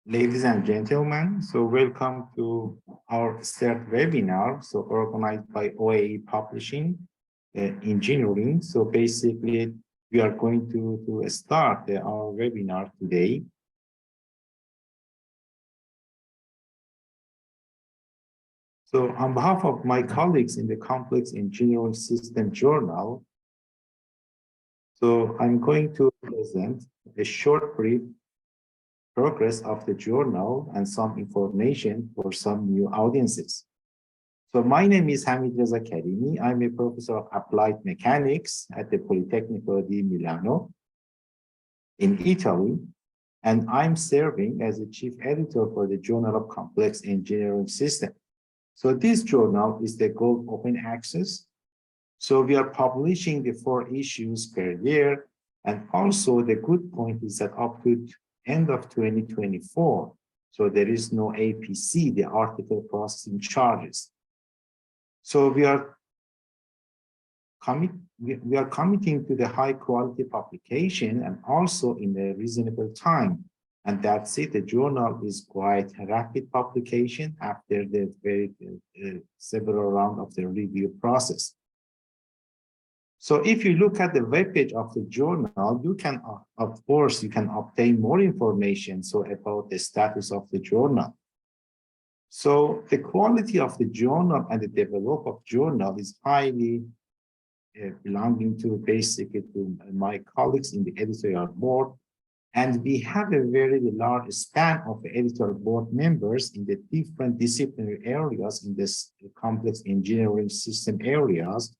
Ladies and gentlemen, so welcome to our third webinar, so organized by OAE Publishing Engineering. So basically, we are going to start our webinar today. So on behalf of my colleagues in the Complex Engineering System Journal, so I'm going to present a short brief progress of the journal and some information for some new audiences. So my name is Hamid Reza Karimi. I'm a professor of applied mechanics at the Politecnico di Milano in Italy, and I'm serving as the chief editor for the Journal of Complex Engineering System. So this journal is the gold open access. So we are publishing the 4 issues per year, and also the good point is that up to end of 2024, so there is no APC, the article processing charges. So we are committing to the high quality publication and also in a reasonable time. And that's it. The journal is quite a rapid publication after the several rounds of the review process. So if you look at the webpage of the journal, you can, of course, you can obtain more information about the status of the journal. So the quality of the journal and the development of journal is highly belonging to basically to my colleagues in the editorial board. And we have a very large span of editorial board members in the different disciplinary areas in this complex engineering system areas.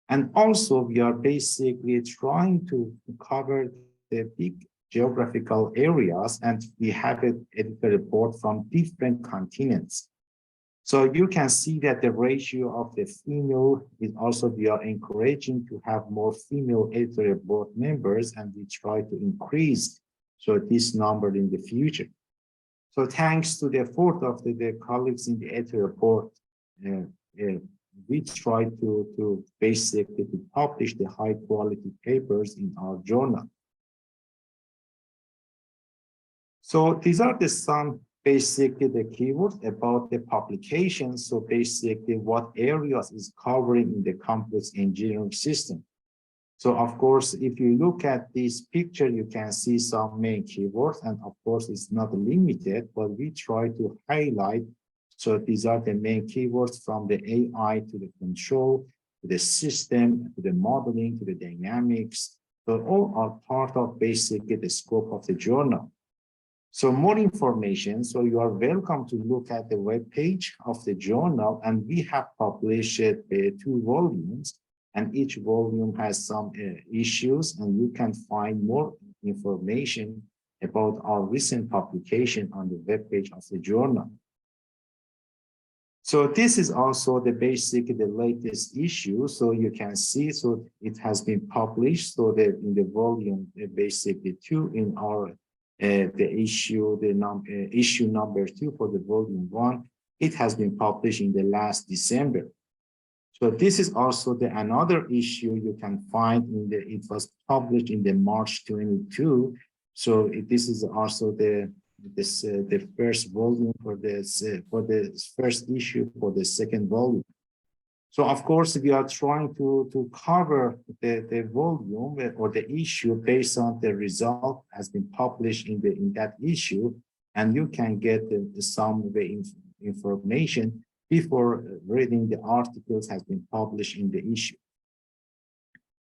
And also we are basically trying to cover the big geographical areas, and we have an editorial board from different continents. So you can see that the ratio of the female is also, we are encouraging to have more female editorial board members, and we try to increase this number in the future. So thanks to the effort of the colleagues in the editorial board, we try to basically publish the high quality papers in our journal. So these are some basically the keywords about the publication. So basically what areas is covering in the complex engineering system. So of course, if you look at this picture, you can see some main keywords, and of course it's not limited, but we try to highlight. So these are the main keywords from the AI to the control, to the system, to the modeling, to the dynamics. So all are part of basically the scope of the journal. So more information, so you are welcome to look at the web page of the journal, and we have published 2 volumes, and each volume has some issues, and you can find more information about our recent publication on the web page of the journal. So this is also the latest issue. So you can see, so it has been published. So that in the volume basically 2 in our issue number 2 for the volume 1, it has been published in the last December. So this is also another issue you can find it was published in the March 22. So this is also the first volume for the first issue for the second volume. So of course we are trying to cover the volume or the issue based on the result has been published in that issue, and you can get some of the information before reading the articles has been published in the issue.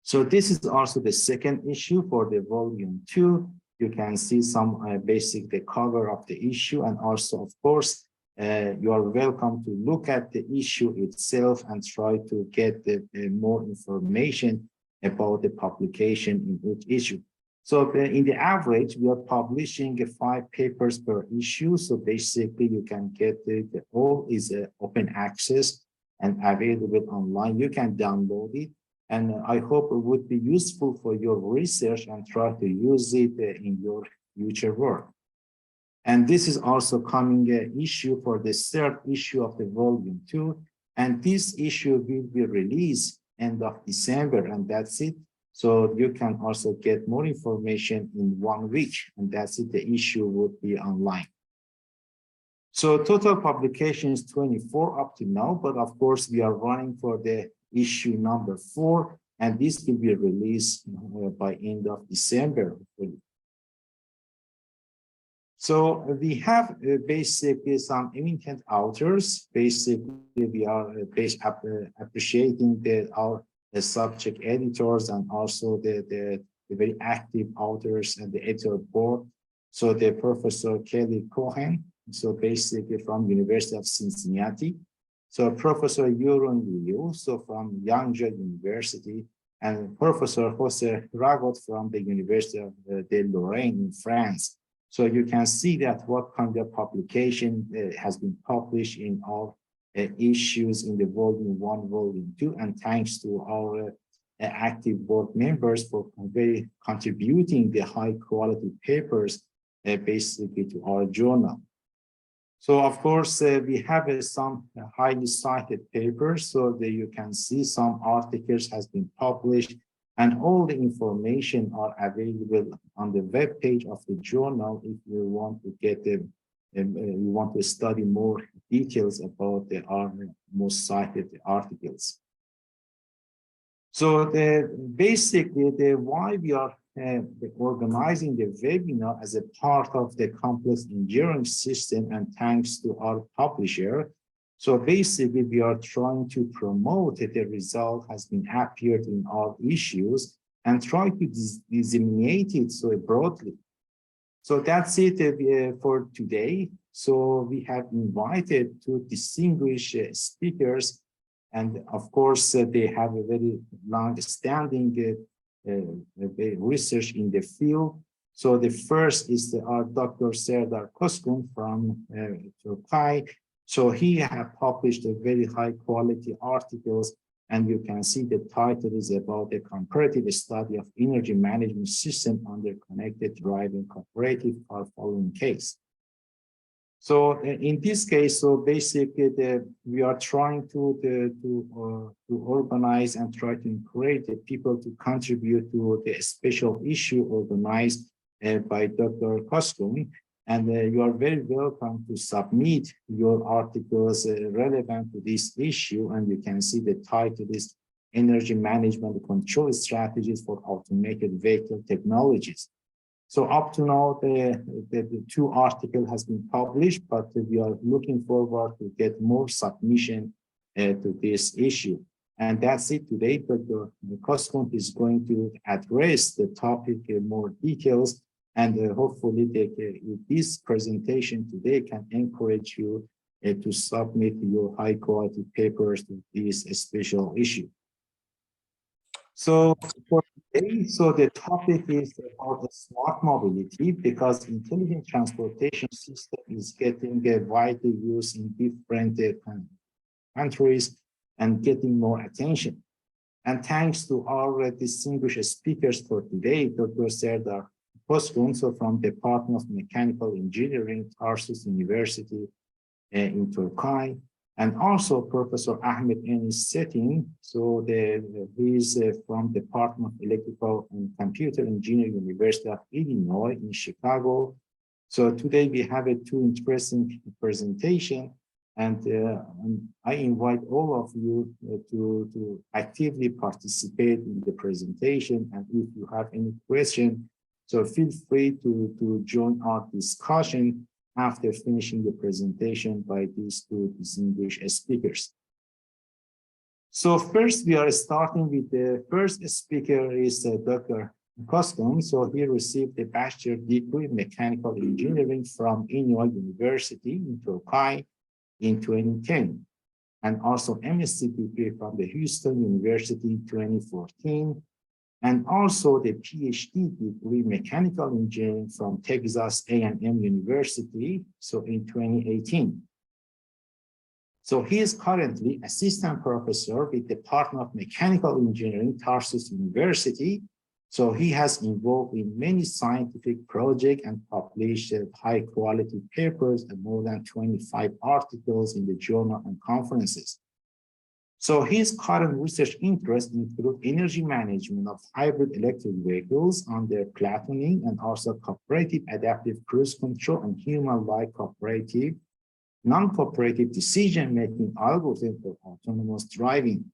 So this is also the second issue for the volume 2. You can see some the cover of the issue, and also, of course, you are welcome to look at the issue itself and try to get more information about the publication in each issue. So in the average, we are publishing 5 papers per issue. So basically, you can get all is open access and available online. You can download it. And I hope it would be useful for your research and try to use it in your future work. And this is also coming issue for the 3rd issue of the volume 2. And this issue will be released end of December, and that's it. So you can also get more information in 1 week, and that's it. The issue would be online. So total publications 24 up to now, but of course we are running for the issue number 4, and this will be released by end of December. So we have basically some eminent authors. Basically, we are appreciating our subject editors and also the very active authors and the editor board. So the Professor Kelly Cohen, so basically from University of Cincinnati. So Professor Yurun Liu, so from Yangzhou University, and Professor Jose Ragot from the University of de Lorraine in France. So you can see that what kind of publication has been published in our issues in the volume 1, volume 2, and thanks to our active board members for very contributing the high quality papers basically to our journal. So of course, we have some highly cited papers, so that you can see some articles has been published, and all the information are available on the web page of the journal if you want to get them, you want to study more details about our most cited articles. So basically why we are organizing the webinar as a part of the complex engineering system, and thanks to our publisher. So basically, we are trying to promote that the result has been appeared in our issues and try to disseminate it so broadly. So that's it for today. So we have invited two distinguished speakers, and of course, they have a very long-standing research in the field. So the first is our Dr. Serdar Koskun from Turkey. So he has published a very high quality articles, and you can see the title is about a comparative study of energy management system under connected driving cooperative car following case. So in this case, so basically we are trying to organize and try to encourage the people to contribute to the special issue organized by Dr. Koskun. And you are very welcome to submit your articles relevant to this issue. And you can see the title is Energy Management Control Strategies for Automated Vehicle Technologies. So up to now, the 2 articles has been published, but we are looking forward to get more submission to this issue. And that's it today, but Koskun is going to address the topic in more details. And hopefully this presentation today can encourage you to submit your high quality papers to this special issue. So for today, so the topic is about the smart mobility, because intelligent transportation system is getting widely used in different countries and getting more attention. And thanks to our distinguished speakers for today, Dr. Serdar Koskun, so from Department of Mechanical Engineering, Tarsus University in Turkey, and also Professor Ahmet Enis Setin, so he is from Department of Electrical and Computer Engineering, University of Illinois in Chicago. So today we have a 2 interesting presentation, and I invite all of you to actively participate in the presentation. And if you have any question, so feel free to join our discussion after finishing the presentation by these 2 distinguished speakers. So first, we are starting with the first speaker is Dr. Koskun. So he received a bachelor degree in mechanical engineering from Illinois University in Turkey in 2010, and also MSc degree from the Houston University in 2014. And also the PhD degree mechanical engineering from Texas A&M University, so in 2018. So he is currently assistant professor with the Department of Mechanical Engineering, Tarsus University. So he has involved in many scientific projects and published high quality papers and more than 25 articles in the journal and conferences. So his current research interests include energy management of hybrid electric vehicles under platooning, and also cooperative adaptive cruise control and human-like cooperative non-cooperative decision-making algorithm for autonomous driving.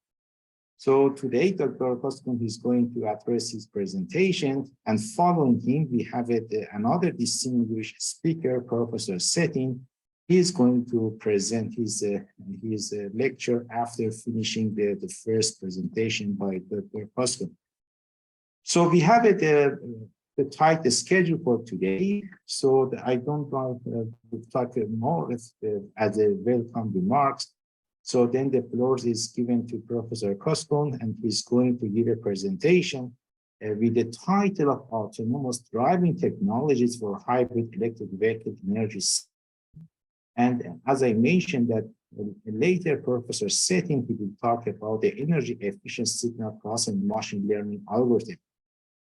So today, Dr. Koskun is going to address his presentation, and following him, we have another distinguished speaker, Professor Settin. He is going to present his lecture after finishing the first presentation by Dr. Koskun. So we have the tight schedule for today, so I don't want to talk more as a welcome remarks. So then the floor is given to Professor Koskun, and he's going to give a presentation with the title of Autonomous Driving Technologies for Hybrid Electric Vehicle Energy. And as I mentioned that later, Professor Settin, he will talk about the energy efficient signal processing machine learning algorithm.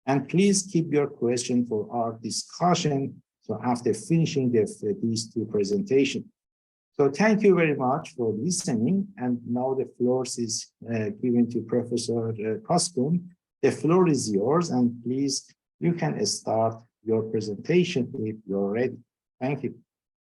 And please keep your question for our discussion. So after finishing these two presentations. So thank you very much for listening. And now the floor is given to Professor Koskun. The floor is yours, and please, you can start your presentation if you're ready. Thank you.